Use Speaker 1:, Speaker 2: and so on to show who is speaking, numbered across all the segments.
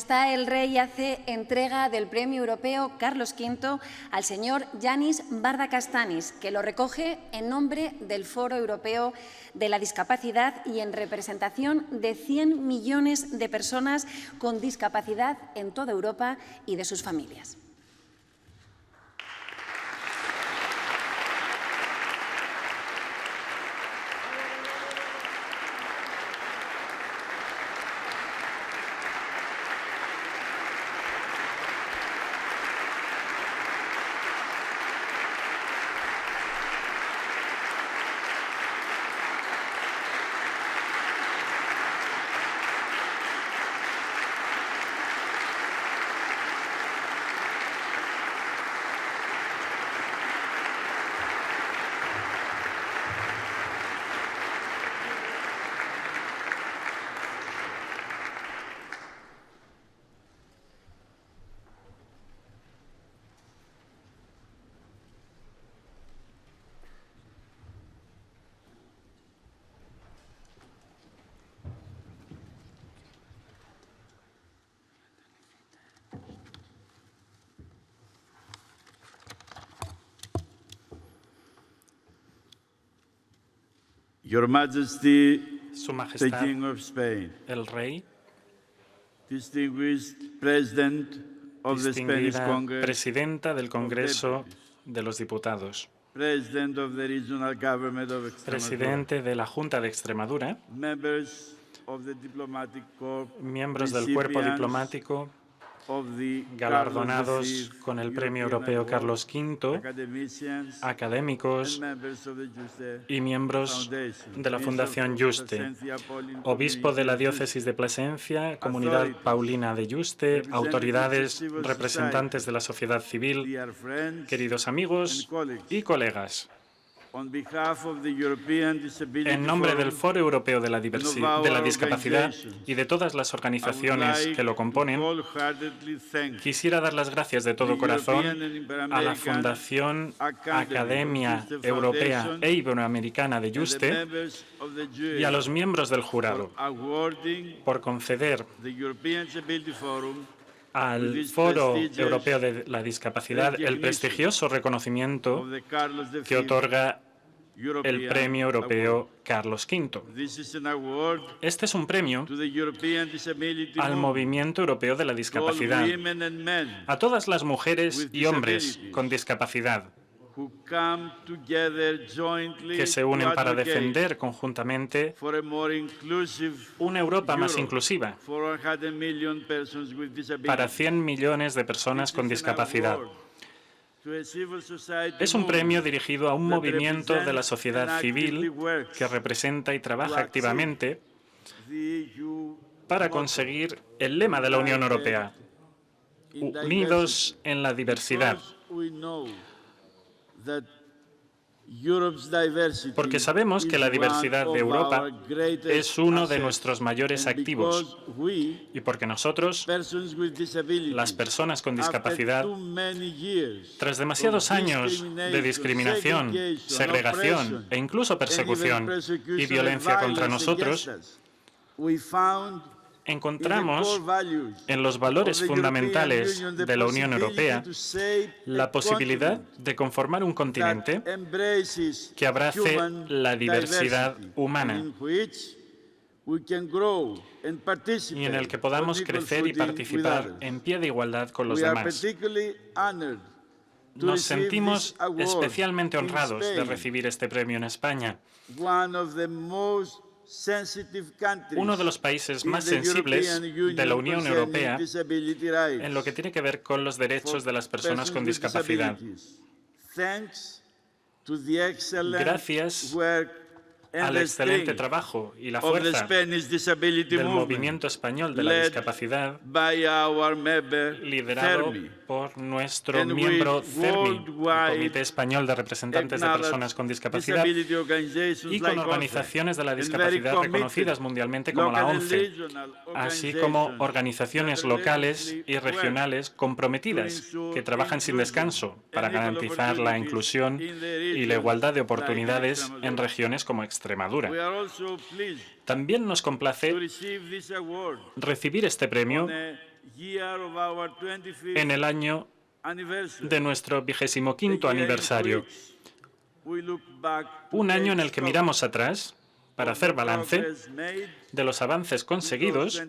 Speaker 1: Majestad el Rey hace entrega del Premio Europeo Carlos V al señor Yanis Bardacastanis, que lo recoge en nombre del Foro Europeo de la Discapacidad y en representación de 100 millones de personas con discapacidad en toda Europa y de sus familias.
Speaker 2: Your Majesty,
Speaker 3: Su
Speaker 2: the
Speaker 3: Majestad
Speaker 2: King of Spain,
Speaker 3: el Rey,
Speaker 2: distinguished President of the Spanish
Speaker 3: distinguida
Speaker 2: Congress,
Speaker 3: Presidenta del Congreso de los Diputados,
Speaker 2: President of the Regional Government of Extremadura,
Speaker 3: Presidente de la Junta de Extremadura,
Speaker 2: members of the Diplomatic Corps,
Speaker 3: miembros del cuerpo
Speaker 2: recipients
Speaker 3: diplomático,
Speaker 2: of the
Speaker 3: galardonados
Speaker 2: Carlos V
Speaker 3: con el Premio
Speaker 2: European
Speaker 3: Europeo
Speaker 2: Award,
Speaker 3: Carlos V,
Speaker 2: academicians,
Speaker 3: académicos
Speaker 2: and members of the Juste
Speaker 3: y miembros
Speaker 2: Foundation,
Speaker 3: de la Fundación
Speaker 2: Bishop of
Speaker 3: Juste,
Speaker 2: Plasencia, Pauline
Speaker 3: obispo de la
Speaker 2: Community,
Speaker 3: diócesis de Plasencia, comunidad paulina de Juste, autoridades, representantes de la sociedad civil,
Speaker 2: dear friends,
Speaker 3: queridos amigos y colegas.
Speaker 2: on behalf of the European Disability
Speaker 3: En nombre del
Speaker 2: Forum,
Speaker 3: Foro Europeo de la Discapacidad y de todas las organizaciones que lo componen,
Speaker 2: wholeheartedly thank
Speaker 3: quisiera dar las gracias de todo corazón a la Fundación Academia Europea e Iberoamericana de
Speaker 2: the
Speaker 3: Juste
Speaker 2: members of the
Speaker 3: y a
Speaker 2: jury
Speaker 3: los miembros del jurado
Speaker 2: for awarding
Speaker 3: por conceder
Speaker 2: the European Disability Forum
Speaker 3: al Foro Europeo de la Discapacidad el prestigioso reconocimiento
Speaker 2: of the Carlos V
Speaker 3: que otorga el
Speaker 2: European
Speaker 3: Premio Europeo Carlos V.
Speaker 2: Award. This is an award
Speaker 3: Este es un premio
Speaker 2: to the European Disability
Speaker 3: al
Speaker 2: Movement,
Speaker 3: Movimiento Europeo de la
Speaker 2: to all
Speaker 3: Discapacidad,
Speaker 2: women and men
Speaker 3: a todas las mujeres
Speaker 2: with
Speaker 3: y hombres
Speaker 2: disabilities
Speaker 3: con discapacidad
Speaker 2: who come together jointly
Speaker 3: que se
Speaker 2: to
Speaker 3: unen para
Speaker 2: advocate
Speaker 3: defender conjuntamente
Speaker 2: for a more inclusive
Speaker 3: una Europa más
Speaker 2: Europe
Speaker 3: inclusiva
Speaker 2: for 100 million persons with disabilities.
Speaker 3: para 100 millones de personas con
Speaker 2: This is an
Speaker 3: discapacidad.
Speaker 2: award to a civil society
Speaker 3: Es un premio
Speaker 2: movement
Speaker 3: dirigido a un
Speaker 2: that
Speaker 3: movimiento de la
Speaker 2: represents
Speaker 3: sociedad
Speaker 2: and actively
Speaker 3: civil
Speaker 2: works
Speaker 3: que representa y trabaja
Speaker 2: to achieve
Speaker 3: activamente
Speaker 2: the EU
Speaker 3: para
Speaker 2: motto,
Speaker 3: conseguir el lema de la Unión Europea,
Speaker 2: in
Speaker 3: unidos en la diversidad.
Speaker 2: because we know that Europe's diversity
Speaker 3: Porque sabemos que la
Speaker 2: is
Speaker 3: diversidad
Speaker 2: one
Speaker 3: de
Speaker 2: of
Speaker 3: Europa
Speaker 2: our greatest
Speaker 3: es uno de
Speaker 2: assets.
Speaker 3: nuestros mayores
Speaker 2: And
Speaker 3: activos
Speaker 2: because we,
Speaker 3: y porque nosotros,
Speaker 2: persons with disabilities,
Speaker 3: las personas con
Speaker 2: after
Speaker 3: discapacidad,
Speaker 2: too many years
Speaker 3: tras demasiados
Speaker 2: of
Speaker 3: años de discriminación, segregación e incluso persecución y violencia contra nosotros,
Speaker 2: we found
Speaker 3: encontramos en los valores fundamentales de la Unión Europea la posibilidad de conformar un continente que abrace la diversidad humana y en el que podamos crecer y participar en pie de igualdad con los demás. Nos sentimos especialmente honrados de recibir este premio en España, uno de los países más sensibles de la Unión Europea en lo que tiene que ver con los derechos de las personas con discapacidad. Gracias al excelente trabajo y la fuerza del movimiento español de la discapacidad, liderado por nuestro miembro CERMI, el Comité Español de Representantes de Personas con Discapacidad, y con organizaciones de la discapacidad reconocidas mundialmente como la ONCE, así como organizaciones locales y regionales comprometidas que trabajan sin descanso para garantizar la inclusión y la igualdad de oportunidades en regiones como Extremadura. También nos complace recibir este premio en el año de nuestro 25º aniversario. Un año en el que miramos atrás para hacer balance de los avances conseguidos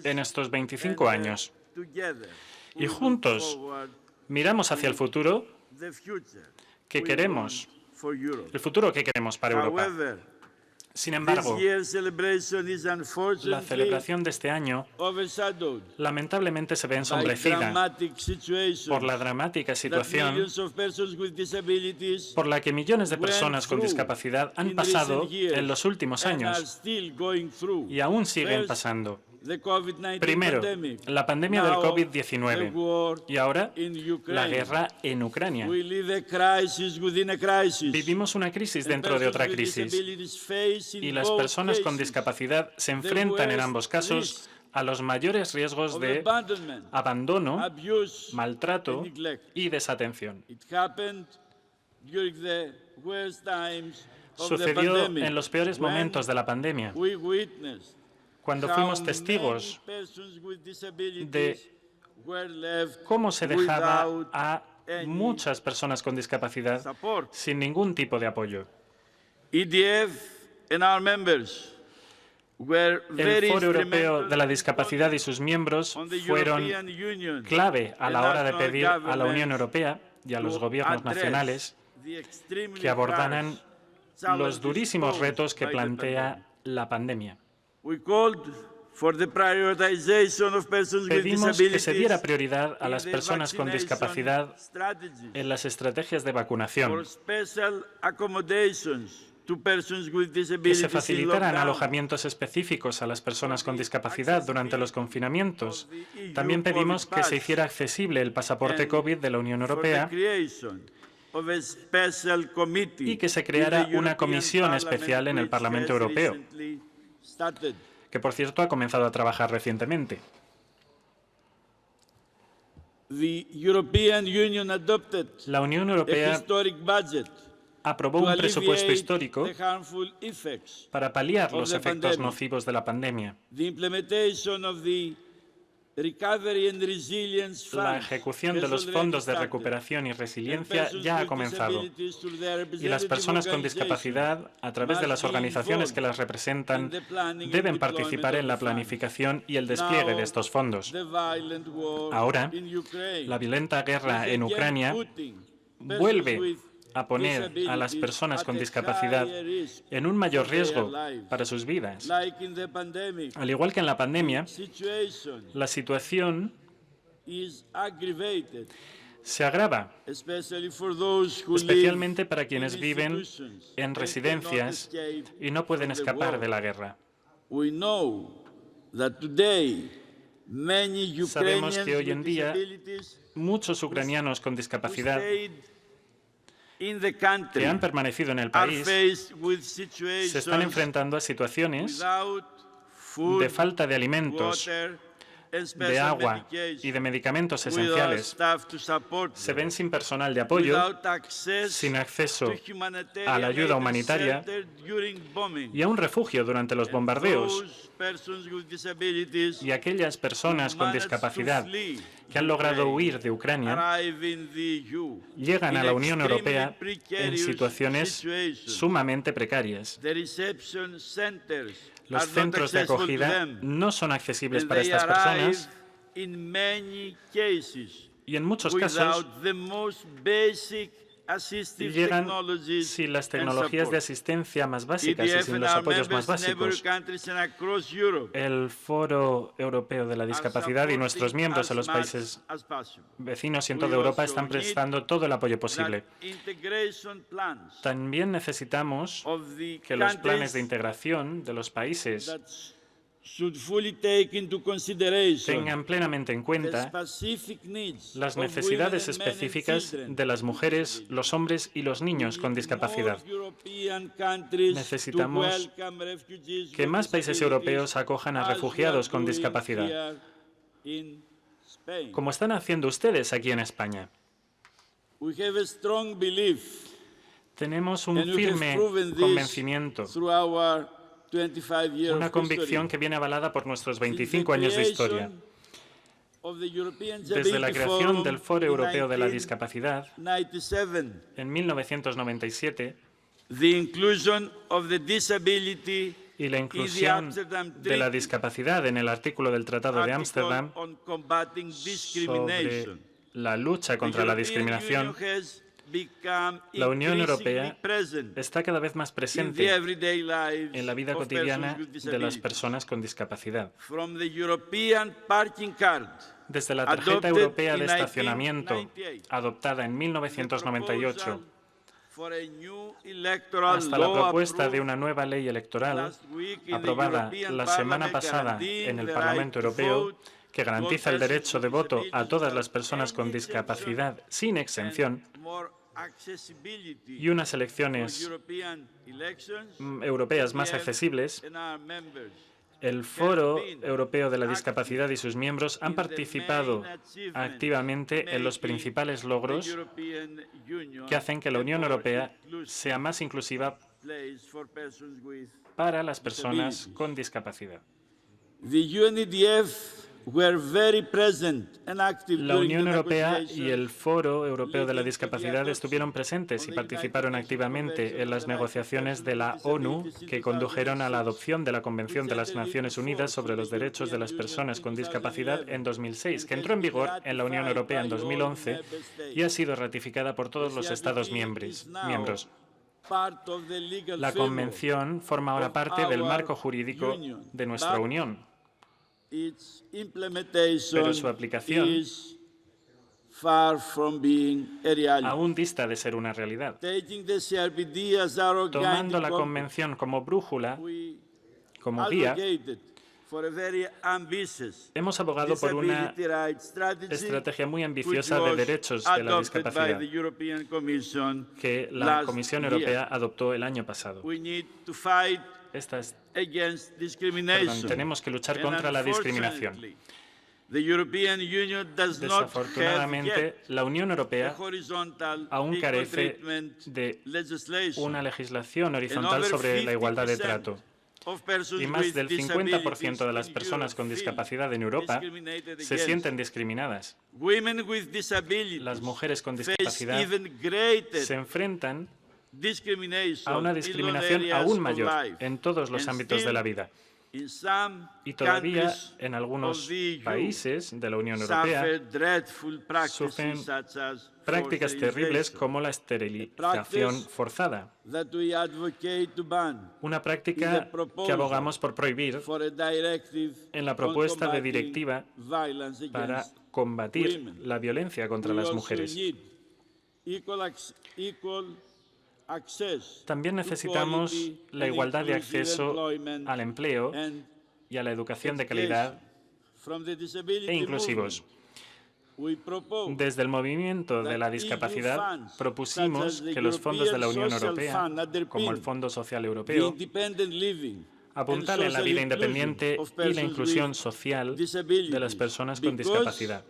Speaker 3: en estos 25 años. Y juntos miramos hacia el futuro que queremos, el futuro que queremos para Europa. Sin embargo, la celebración de este año lamentablemente se ve ensombrecida por la dramática situación por la que millones de personas con discapacidad han pasado en los últimos años y aún siguen pasando. Primero, la pandemia del COVID-19 y ahora la guerra en Ucrania. Vivimos una crisis dentro de otra crisis y las personas con discapacidad se enfrentan en ambos casos a los mayores riesgos de abandono, maltrato y desatención. Sucedió en los peores momentos de la pandemia, cuando fuimos testigos de cómo se dejaba a muchas personas con discapacidad sin ningún tipo de apoyo. El Foro Europeo de la Discapacidad y sus miembros fueron clave a la hora de pedir a la Unión Europea y a los gobiernos nacionales que abordaran los durísimos retos que plantea la pandemia. Pedimos que se diera prioridad a las personas con discapacidad en las estrategias de vacunación, que se facilitaran alojamientos específicos a las personas con discapacidad durante los confinamientos. También pedimos que se hiciera accesible el pasaporte COVID de la Unión Europea y que se creara una comisión especial en el Parlamento Europeo, que por cierto ha comenzado a trabajar recientemente. La Unión Europea aprobó un presupuesto histórico para paliar los efectos nocivos de la pandemia. La ejecución de los fondos de recuperación y resiliencia ya ha comenzado y las personas con discapacidad, a través de las organizaciones que las representan, deben participar en la planificación y el despliegue de estos fondos. Ahora, la violenta guerra en Ucrania vuelve a poner a las personas con discapacidad en un mayor riesgo para sus vidas. Al igual que en la pandemia, la situación se agrava, especialmente para quienes viven en residencias y no pueden escapar de la guerra. Sabemos que hoy en día muchos ucranianos con discapacidad que han permanecido en el país se están enfrentando a situaciones de falta de alimentos, de agua y de medicamentos esenciales. Se ven sin personal de apoyo, sin acceso a la ayuda humanitaria y a un refugio durante los bombardeos. Y aquellas personas con discapacidad que han logrado huir de Ucrania llegan a la Unión Europea en situaciones sumamente precarias. Los centros de acogida no son accesibles para estas personas y en muchos casos llegan sin las tecnologías de asistencia más básicas y sin los apoyos más básicos. El Foro Europeo de la Discapacidad y nuestros miembros en los países vecinos y en toda Europa están prestando todo el apoyo posible. También necesitamos que los planes de integración de los países tengan plenamente en cuenta las necesidades específicas de las mujeres, los hombres y los niños con discapacidad. Necesitamos que más países europeos acojan a refugiados con discapacidad, como están haciendo ustedes aquí en España. Tenemos un firme convencimiento, una convicción que viene avalada por nuestros 25 años de historia. Desde la creación del Foro Europeo de la Discapacidad, en 1997, y la inclusión de la discapacidad en el artículo del Tratado de Ámsterdam sobre la lucha contra la discriminación, la Unión Europea está cada vez más presente en la vida cotidiana de las personas con discapacidad. Desde la tarjeta europea de estacionamiento, adoptada en 1998, hasta la propuesta de una nueva ley electoral, aprobada la semana pasada en el Parlamento Europeo, que garantiza el derecho de voto a todas las personas con discapacidad sin exención, y unas elecciones europeas más accesibles, el Foro Europeo de la Discapacidad y sus miembros han participado activamente en los principales logros que hacen que la Unión Europea sea más inclusiva para las personas con discapacidad. La Unión Europea y el Foro Europeo de la Discapacidad estuvieron presentes y participaron activamente en las negociaciones de la ONU que condujeron a la adopción de la Convención de las Naciones Unidas sobre los Derechos de las Personas con Discapacidad en 2006, que entró en vigor en la Unión Europea en 2011 y ha sido ratificada por todos los Estados miembros. La Convención forma ahora parte del marco jurídico de nuestra Unión, pero su aplicación aún dista de ser una realidad. Tomando la Convención como brújula, como guía, hemos abogado por una estrategia muy ambiciosa de derechos de la discapacidad que la Comisión Europea adoptó el año pasado. Tenemos que luchar contra la discriminación. Desafortunadamente, la Unión Europea aún carece de una legislación horizontal sobre la igualdad de trato. Y más del 50% de las personas con discapacidad en Europa se sienten discriminadas. Las mujeres con discapacidad se enfrentan a una discriminación aún mayor en todos los ámbitos de la vida. Y todavía en algunos países de la Unión Europea sufren prácticas terribles como la esterilización forzada, una práctica que abogamos por prohibir en la propuesta de directiva para combatir la violencia contra las mujeres. También necesitamos la igualdad de acceso al empleo y a la educación de calidad e inclusivos. Desde el movimiento de la discapacidad propusimos que los fondos de la Unión Europea, como el Fondo Social Europeo, apuntalen la vida independiente y la inclusión social de las personas con discapacidad.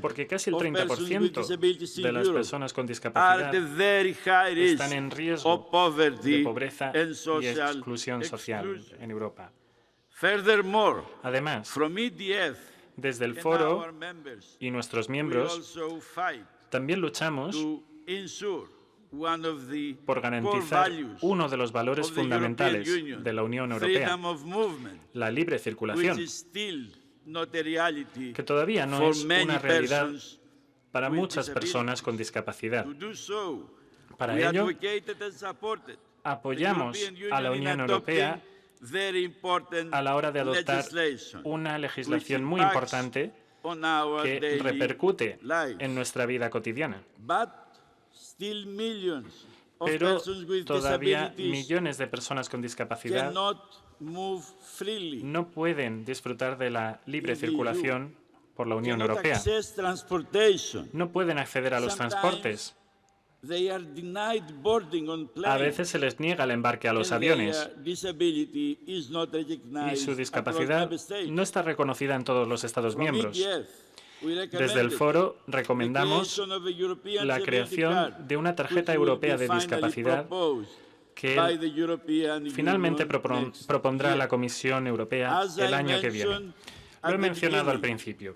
Speaker 3: Porque casi el 30% de las personas con discapacidad están en riesgo de pobreza y exclusión social en Europa. Además, desde el Foro y nuestros miembros también luchamos por garantizar uno de los valores fundamentales de la Unión Europea, la libre circulación, que todavía no es una realidad para muchas personas con discapacidad. Para ello, apoyamos a la Unión Europea a la hora de adoptar una legislación muy importante que repercute en nuestra vida cotidiana. Pero todavía millones de personas con discapacidad no pueden disfrutar de la libre circulación por la Unión Europea. No pueden acceder a los transportes. A veces se les niega el embarque a los aviones y su discapacidad no está reconocida en todos los Estados miembros. Desde el Foro recomendamos la creación de una tarjeta europea de discapacidad que finalmente propondrá la Comisión Europea el año que viene. Lo he mencionado al principio.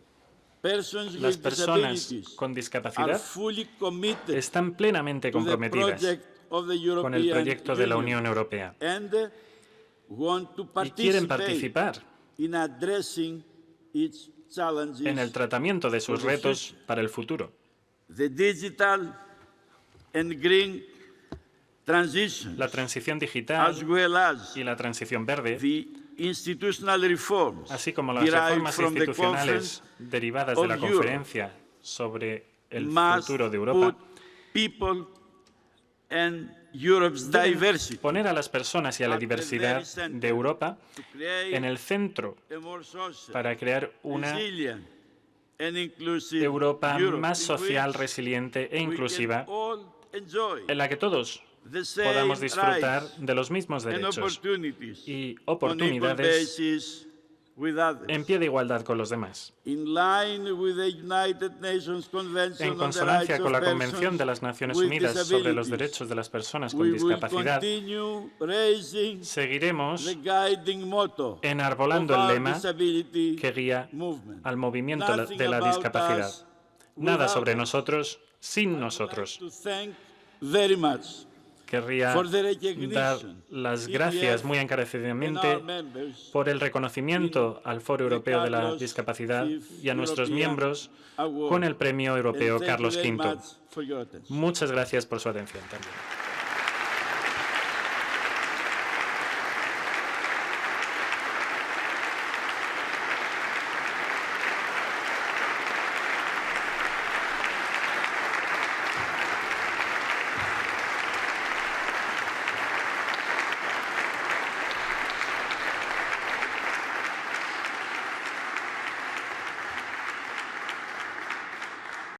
Speaker 3: Las personas con discapacidad están plenamente comprometidas con el proyecto de la Unión Europea y quieren participar en el tratamiento de sus retos para el futuro. La transición digital y la transición verde, así como las reformas institucionales derivadas de la conferencia sobre el futuro de Europa, poner a las personas y a la diversidad de Europa en el centro para crear una Europa más social, resiliente e inclusiva, en la que todos podamos disfrutar de los mismos derechos y oportunidades en pie de igualdad con los demás. En consonancia con la Convención de las Naciones Unidas sobre los Derechos de las Personas con Discapacidad, seguiremos enarbolando el lema que guía al movimiento de la discapacidad. Nada sobre nosotros sin nosotros. Querría dar las gracias muy encarecidamente por el reconocimiento al Foro Europeo de la Discapacidad y a nuestros miembros con el Premio Europeo Carlos V. Muchas gracias por su atención también.